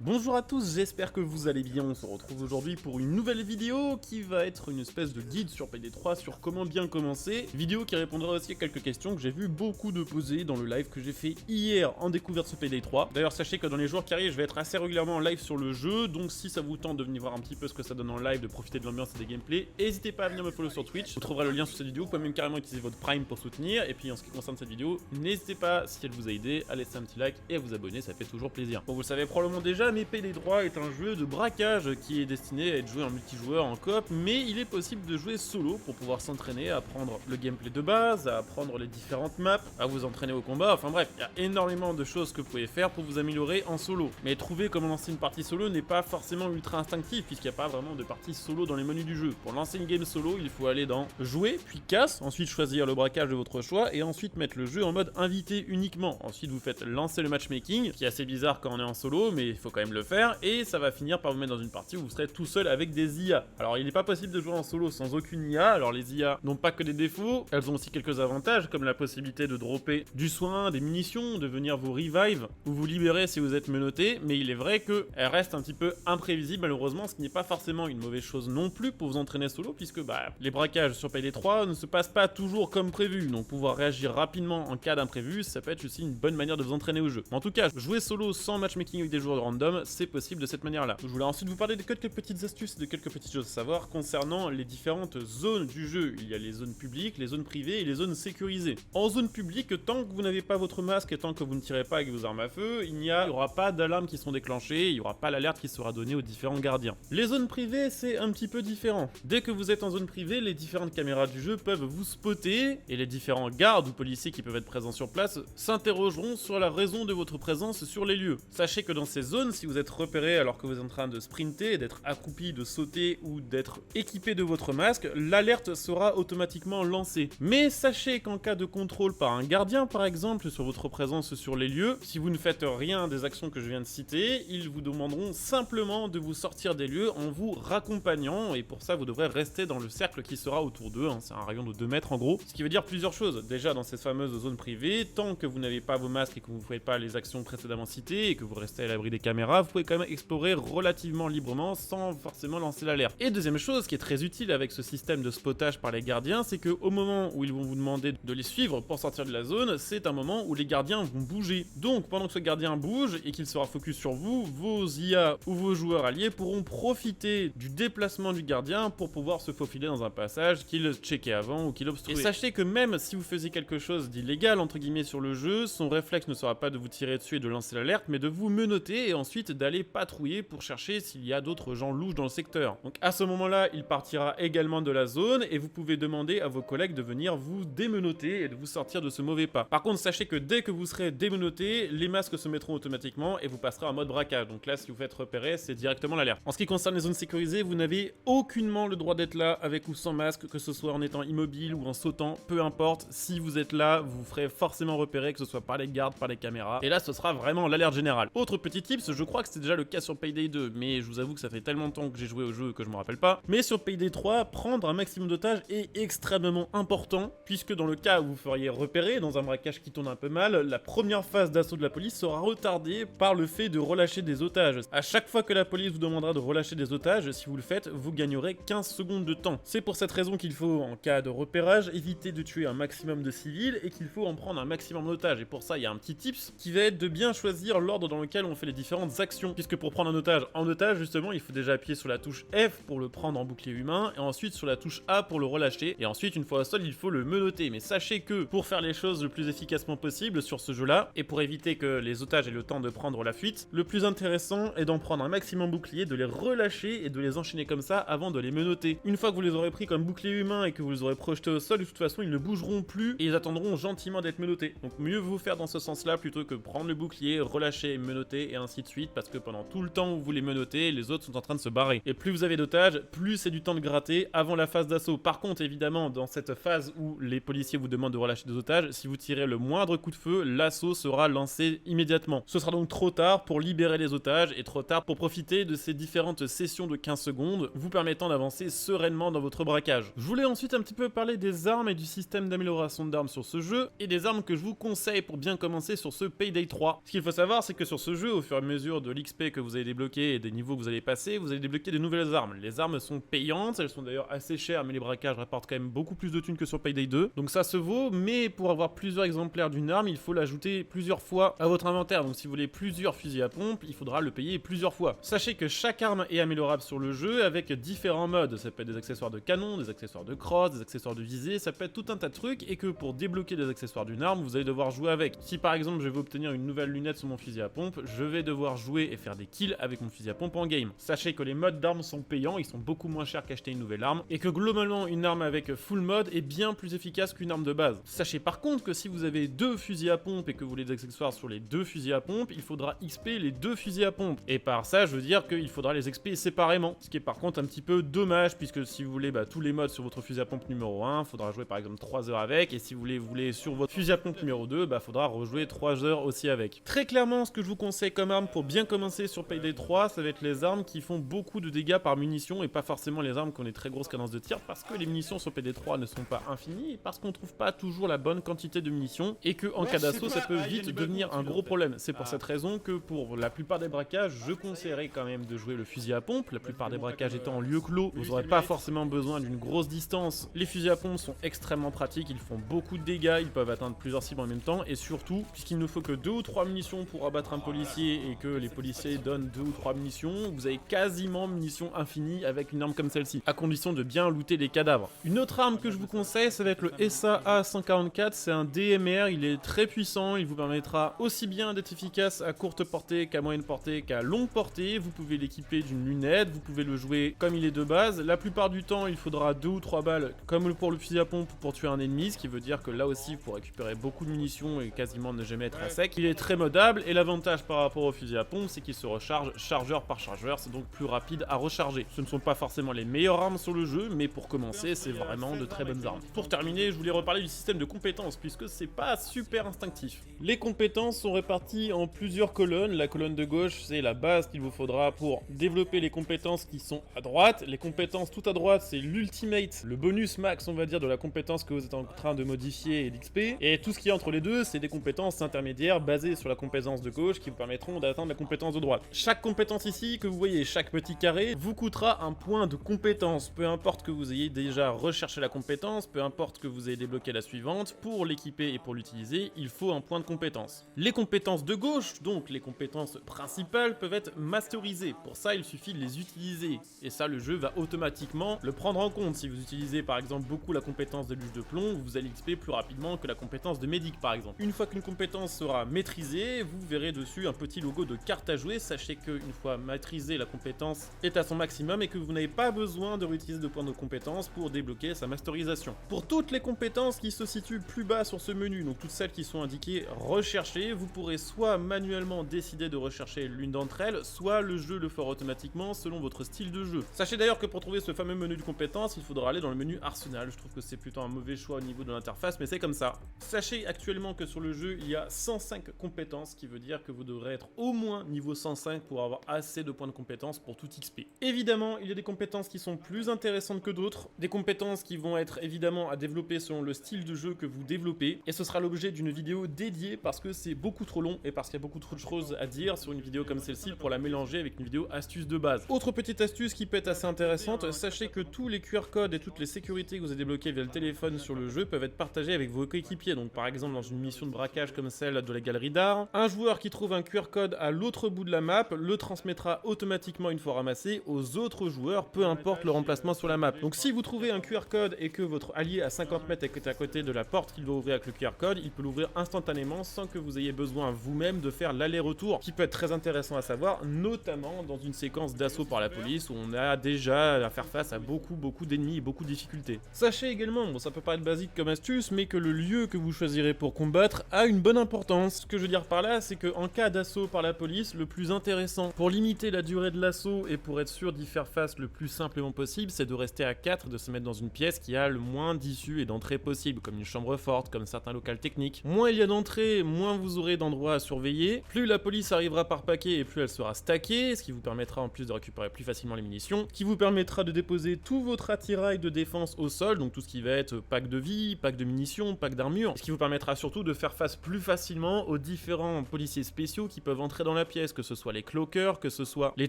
Bonjour à tous, j'espère que vous allez bien. On se retrouve aujourd'hui pour une nouvelle vidéo qui va être une espèce de guide sur Payday 3 sur comment bien commencer. Vidéo qui répondra aussi à quelques questions que j'ai vu beaucoup de poser dans le live que j'ai fait hier en découverte sur Payday 3. D'ailleurs, sachez que dans les jours qui arrivent, je vais être assez régulièrement en live sur le jeu, donc si ça vous tente de venir voir un petit peu ce que ça donne en live, de profiter de l'ambiance et des gameplays, n'hésitez pas à venir me follow sur Twitch. Vous trouverez le lien sous cette vidéo, vous pouvez même carrément utiliser votre Prime pour soutenir. Et puis en ce qui concerne cette vidéo, n'hésitez pas, si elle vous a aidé, à laisser un petit like et à vous abonner, ça fait toujours plaisir. Bon, vous le savez probablement déjà, mais Payday 3 est un jeu de braquage qui est destiné à être joué en multijoueur, en coop, mais il est possible de jouer solo pour pouvoir s'entraîner à apprendre le gameplay de base, à apprendre les différentes maps, à vous entraîner au combat, enfin bref, il y a énormément de choses que vous pouvez faire pour vous améliorer en solo. Mais trouver comment lancer une partie solo n'est pas forcément ultra instinctif, puisqu'il n'y a pas vraiment de partie solo dans les menus du jeu. Pour lancer une game solo, il faut aller dans jouer, puis casse, ensuite choisir le braquage de votre choix, et ensuite mettre le jeu en mode invité uniquement. Ensuite vous faites lancer le matchmaking, qui est assez bizarre quand on est en solo, mais il faut quand même le faire, et ça va finir par vous mettre dans une partie où vous serez tout seul avec des IA. Alors il n'est pas possible de jouer en solo sans aucune IA, alors les IA n'ont pas que des défauts, elles ont aussi quelques avantages comme la possibilité de dropper du soin, des munitions, de venir vous revive ou vous libérer si vous êtes menotté, mais il est vrai qu'elles restent un petit peu imprévisibles malheureusement, ce qui n'est pas forcément une mauvaise chose non plus pour vous entraîner solo, puisque les braquages sur Payday 3 ne se passent pas toujours comme prévu, donc pouvoir réagir rapidement en cas d'imprévu, ça peut être aussi une bonne manière de vous entraîner au jeu. En tout cas, jouer solo sans matchmaking avec des joueurs random, c'est possible de cette manière-là. Je voulais ensuite vous parler de quelques petites astuces et de quelques petites choses à savoir concernant les différentes zones du jeu. Il y a les zones publiques, les zones privées et les zones sécurisées. En zone publique, tant que vous n'avez pas votre masque et tant que vous ne tirez pas avec vos armes à feu, il n'y aura pas d'alarmes qui seront déclenchées, il n'y aura pas l'alerte qui sera donnée aux différents gardiens. Les zones privées, c'est un petit peu différent. Dès que vous êtes en zone privée, les différentes caméras du jeu peuvent vous spotter et les différents gardes ou policiers qui peuvent être présents sur place s'interrogeront sur la raison de votre présence sur les lieux. Sachez que dans ces zones, si vous êtes repéré alors que vous êtes en train de sprinter, d'être accroupi, de sauter ou d'être équipé de votre masque, l'alerte sera automatiquement lancée. Mais sachez qu'en cas de contrôle par un gardien par exemple sur votre présence sur les lieux, si vous ne faites rien des actions que je viens de citer, ils vous demanderont simplement de vous sortir des lieux en vous raccompagnant, et pour ça vous devrez rester dans le cercle qui sera autour d'eux, c'est un rayon de 2 mètres en gros, ce qui veut dire plusieurs choses. Déjà dans ces fameuses zones privées, tant que vous n'avez pas vos masques et que vous ne faites pas les actions précédemment citées et que vous restez à l'abri des caméras, vous pouvez quand même explorer relativement librement sans forcément lancer l'alerte. Et deuxième chose qui est très utile avec ce système de spottage par les gardiens, c'est qu'au moment où ils vont vous demander de les suivre pour sortir de la zone, c'est un moment où les gardiens vont bouger. Donc pendant que ce gardien bouge et qu'il sera focus sur vous, vos IA ou vos joueurs alliés pourront profiter du déplacement du gardien pour pouvoir se faufiler dans un passage qu'il checkait avant ou qu'il obstruait. Et sachez que même si vous faisiez quelque chose d'illégal entre guillemets sur le jeu, son réflexe ne sera pas de vous tirer dessus et de lancer l'alerte, mais de vous menotter et ensuite d'aller patrouiller pour chercher s'il y a d'autres gens louches dans le secteur. Donc à ce moment-là, il partira également de la zone et vous pouvez demander à vos collègues de venir vous démenotter et de vous sortir de ce mauvais pas. Par contre, sachez que dès que vous serez démenotté, les masques se mettront automatiquement et vous passerez en mode braquage. Donc là, si vous faites repérer, c'est directement l'alerte. En ce qui concerne les zones sécurisées, vous n'avez aucunement le droit d'être là avec ou sans masque, que ce soit en étant immobile ou en sautant, peu importe. Si vous êtes là, vous ferez forcément repérer, que ce soit par les gardes, par les caméras. Et là, ce sera vraiment l'alerte générale. Autre petit tips, je crois que c'était déjà le cas sur Payday 2, mais je vous avoue que ça fait tellement de temps que j'ai joué au jeu que je me rappelle pas. Mais sur Payday 3, prendre un maximum d'otages est extrêmement important, puisque dans le cas où vous feriez repérer dans un braquage qui tourne un peu mal, la première phase d'assaut de la police sera retardée par le fait de relâcher des otages. À chaque fois que la police vous demandera de relâcher des otages, si vous le faites, vous gagnerez 15 secondes de temps. C'est pour cette raison qu'il faut, en cas de repérage, éviter de tuer un maximum de civils et qu'il faut en prendre un maximum d'otages. Et pour ça, il y a un petit tips qui va être de bien choisir l'ordre dans lequel on fait les différentes actions. Puisque pour prendre un otage en otage, justement, il faut déjà appuyer sur la touche F pour le prendre en bouclier humain, et ensuite sur la touche A pour le relâcher, et ensuite, une fois au sol, il faut le menotter. Mais sachez que pour faire les choses le plus efficacement possible sur ce jeu-là, et pour éviter que les otages aient le temps de prendre la fuite, le plus intéressant est d'en prendre un maximum bouclier, de les relâcher et de les enchaîner comme ça avant de les menotter. Une fois que vous les aurez pris comme bouclier humain et que vous les aurez projetés au sol, de toute façon, ils ne bougeront plus et ils attendront gentiment d'être menottés. Donc mieux vous faire dans ce sens-là plutôt que prendre le bouclier, relâcher, menotter et ainsi de suite, parce que pendant tout le temps où vous les menottez, les autres sont en train de se barrer. Et plus vous avez d'otages, plus c'est du temps de gratter avant la phase d'assaut. Par contre, évidemment, dans cette phase où les policiers vous demandent de relâcher des otages, si vous tirez le moindre coup de feu, l'assaut sera lancé immédiatement. Ce sera donc trop tard pour libérer les otages et trop tard pour profiter de ces différentes sessions de 15 secondes, vous permettant d'avancer sereinement dans votre braquage. Je voulais ensuite un petit peu parler des armes et du système d'amélioration d'armes sur ce jeu, et des armes que je vous conseille pour bien commencer sur ce Payday 3. Ce qu'il faut savoir, c'est que sur ce jeu, au fur et à mesure mesure de l'XP que vous allez débloquer et des niveaux que vous allez passer, vous allez débloquer de nouvelles armes. Les armes sont payantes, elles sont d'ailleurs assez chères, mais les braquages rapportent quand même beaucoup plus de thunes que sur Payday 2. Donc ça se vaut, mais pour avoir plusieurs exemplaires d'une arme, il faut l'ajouter plusieurs fois à votre inventaire. Donc si vous voulez plusieurs fusils à pompe, il faudra le payer plusieurs fois. Sachez que chaque arme est améliorable sur le jeu avec différents modes. Ça peut être des accessoires de canon, des accessoires de crosse, des accessoires de visée, ça peut être tout un tas de trucs, et que pour débloquer des accessoires d'une arme, vous allez devoir jouer avec. Si par exemple je veux obtenir une nouvelle lunette sur mon fusil à pompe, je vais devoir jouer et faire des kills avec mon fusil à pompe en game. Sachez que les modes d'armes sont payants, ils sont beaucoup moins chers qu'acheter une nouvelle arme, et que globalement une arme avec full mode est bien plus efficace qu'une arme de base. Sachez par contre que si vous avez deux fusils à pompe et que vous voulez des accessoires sur les deux fusils à pompe, il faudra XP les deux fusils à pompe. Et par ça, je veux dire qu'il faudra les XP séparément, ce qui est par contre un petit peu dommage, puisque si vous voulez tous les modes sur votre fusil à pompe numéro 1, il faudra jouer par exemple 3 heures avec, et si vous voulez sur votre fusil à pompe numéro 2, faudra rejouer 3 heures aussi avec. Très clairement, ce que je vous conseille comme arme pour bien commencer sur Payday 3, ça va être les armes qui font beaucoup de dégâts par munition, et pas forcément les armes qui ont des très grosses cadences de tir, parce que les munitions sur Payday 3 ne sont pas infinies, et parce qu'on trouve pas toujours la bonne quantité de munitions, et que en cas d'assaut, ça peut vite devenir un gros problème. C'est pour cette raison que pour la plupart des braquages, je conseillerais quand même de jouer le fusil à pompe. La plupart des braquages étant en lieu clos, vous n'aurez pas forcément besoin d'une grosse distance. Les fusils à pompe sont extrêmement pratiques, ils font beaucoup de dégâts, ils peuvent atteindre plusieurs cibles en même temps, et surtout, puisqu'il ne faut que 2 ou 3 munitions pour abattre un policier, et que les policiers donnent 2 ou 3 munitions, vous avez quasiment munitions infinies avec une arme comme celle-ci, à condition de bien looter les cadavres. Une autre arme que je vous conseille, ça va être le SA-144, c'est un DMR, il est très puissant, il vous permettra aussi bien d'être efficace à courte portée qu'à moyenne portée qu'à longue portée. Vous pouvez l'équiper d'une lunette, vous pouvez le jouer comme il est de base. La plupart du temps, il faudra 2 ou 3 balles, comme pour le fusil à pompe, pour tuer un ennemi, ce qui veut dire que là aussi, vous pourrez récupérer beaucoup de munitions et quasiment ne jamais être à sec. Il est très modable, et l'avantage par rapport au fusil à pompe, c'est qu'il se recharge chargeur par chargeur, c'est donc plus rapide à recharger. Ce ne sont pas forcément les meilleures armes sur le jeu, mais pour commencer, c'est vraiment de très bonnes armes. Pour terminer, je voulais reparler du système de compétences, puisque c'est pas super instinctif. Les compétences sont réparties en plusieurs colonnes. La colonne de gauche, c'est la base qu'il vous faudra pour développer les compétences qui sont à droite. Les compétences tout à droite, c'est l'ultimate, le bonus max, on va dire, de la compétence que vous êtes en train de modifier et d'XP. Et tout ce qui est entre les deux, c'est des compétences intermédiaires basées sur la compétence de gauche qui vous permettront d'atteindre la compétence de droite. Chaque compétence ici, que vous voyez, chaque petit carré, vous coûtera un point de compétence. Peu importe que vous ayez déjà recherché la compétence, peu importe que vous ayez débloqué la suivante, pour l'équiper et pour l'utiliser, il faut un point de compétence. Les compétences de gauche, donc les compétences principales, peuvent être masterisées. Pour ça, il suffit de les utiliser. Et ça, le jeu va automatiquement le prendre en compte. Si vous utilisez par exemple beaucoup la compétence de luge de plomb, vous allez XP plus rapidement que la compétence de médic par exemple. Une fois qu'une compétence sera maîtrisée, vous verrez dessus un petit logo de carte à jouer. Sachez qu'une fois maîtrisée, la compétence est à son maximum et que vous n'avez pas besoin de réutiliser de points de compétence pour débloquer sa masterisation. Pour toutes les compétences qui se situent plus bas sur ce menu, donc toutes celles qui sont indiquées rechercher, vous pourrez soit manuellement décider de rechercher l'une d'entre elles, soit le jeu le fera automatiquement selon votre style de jeu. Sachez d'ailleurs que pour trouver ce fameux menu de compétences, il faudra aller dans le menu arsenal. Je trouve que c'est plutôt un mauvais choix au niveau de l'interface, mais c'est comme ça. Sachez actuellement que sur le jeu, il y a 105 compétences, ce qui veut dire que vous devrez être au moins niveau 105 pour avoir assez de points de compétences pour tout XP. Évidemment, il y a des compétences qui sont plus intéressantes que d'autres, des compétences qui vont être évidemment à développer selon le style de jeu que vous développez, et ce sera l'objet d'une vidéo dédiée parce que c'est beaucoup trop long et parce qu'il y a beaucoup trop de choses à dire sur une vidéo comme celle-ci pour la mélanger avec une vidéo astuce de base. Autre petite astuce qui peut être assez intéressante, sachez que tous les QR codes et toutes les sécurités que vous avez débloquées via le téléphone sur le jeu peuvent être partagés avec vos coéquipiers. Donc par exemple dans une mission de braquage comme celle de la galerie d'art, un joueur qui trouve un QR code à l'autre bout de la map le transmettra automatiquement une fois ramassé aux autres joueurs, peu importe leur emplacement sur la map. Donc si vous trouvez un QR code et que votre allié à 50 mètres est à côté de la porte qu'il doit ouvrir avec le QR code, il peut l'ouvrir instantanément sans que vous ayez besoin vous-même de faire l'aller-retour, qui peut être très intéressant à savoir, notamment dans une séquence d'assaut par la police où on a déjà à faire face à beaucoup d'ennemis et beaucoup de difficultés. Sachez également, bon ça peut paraître basique comme astuce, mais que le lieu que vous choisirez pour combattre a une bonne importance. Ce que je veux dire par là, c'est qu'en cas d'assaut par la police, le plus intéressant pour limiter la durée de l'assaut et pour être sûr d'y faire face le plus simplement possible, c'est de rester à 4, de se mettre dans une pièce qui a le moins d'issues et d'entrées possibles, comme une chambre forte, comme certains locaux techniques. Moins il y a d'entrées, moins vous aurez d'endroits à surveiller, plus la police arrivera par paquet et plus elle sera stackée, ce qui vous permettra en plus de récupérer plus facilement les munitions, qui vous permettra de déposer tout votre attirail de défense au sol, donc tout ce qui va être pack de vie, pack de munitions, pack d'armure, ce qui vous permettra surtout de faire face plus facilement aux différents policiers spéciaux qui peuvent entrer dans la la pièce, que ce soit les cloakers, que ce soit les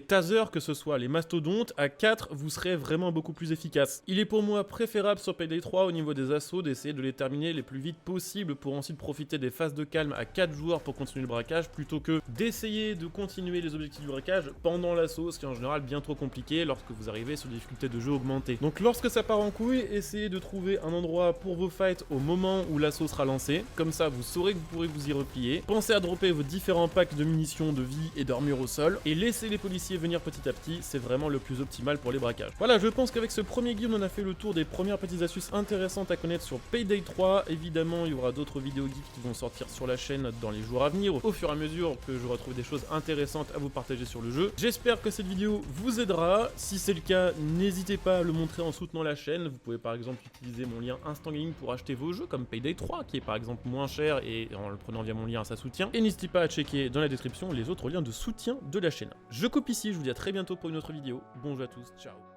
tasers, que ce soit les mastodontes, à 4 vous serez vraiment beaucoup plus efficace. Il est pour moi préférable sur Payday 3 au niveau des assauts d'essayer de les terminer les plus vite possible pour ensuite profiter des phases de calme à 4 joueurs pour continuer le braquage plutôt que d'essayer de continuer les objectifs du braquage pendant l'assaut, ce qui est en général bien trop compliqué lorsque vous arrivez sur des difficultés de jeu augmentées. Donc lorsque ça part en couille, essayez de trouver un endroit pour vos fights au moment où l'assaut sera lancé, comme ça vous saurez que vous pourrez vous y replier. Pensez à dropper vos différents packs de munitions, de vie et d'armure au sol, et laissez les policiers venir petit à petit, c'est vraiment le plus optimal pour les braquages. Voilà, je pense qu'avec ce premier guide, on a fait le tour des premières petites astuces intéressantes à connaître sur Payday 3. Évidemment, il y aura d'autres vidéos geeks qui vont sortir sur la chaîne dans les jours à venir, au fur et à mesure que j'aurai trouvé des choses intéressantes à vous partager sur le jeu. J'espère que cette vidéo vous aidera. Si c'est le cas, n'hésitez pas à le montrer en soutenant la chaîne. Vous pouvez par exemple utiliser mon lien Instant Gaming pour acheter vos jeux comme Payday 3, qui est par exemple moins cher, et en le prenant via mon lien, ça soutient. Et n'hésitez pas à checker dans la description les autres liens de soutien de la chaîne. Je coupe ici, je vous dis à très bientôt pour une autre vidéo. Bon jeu à tous, ciao.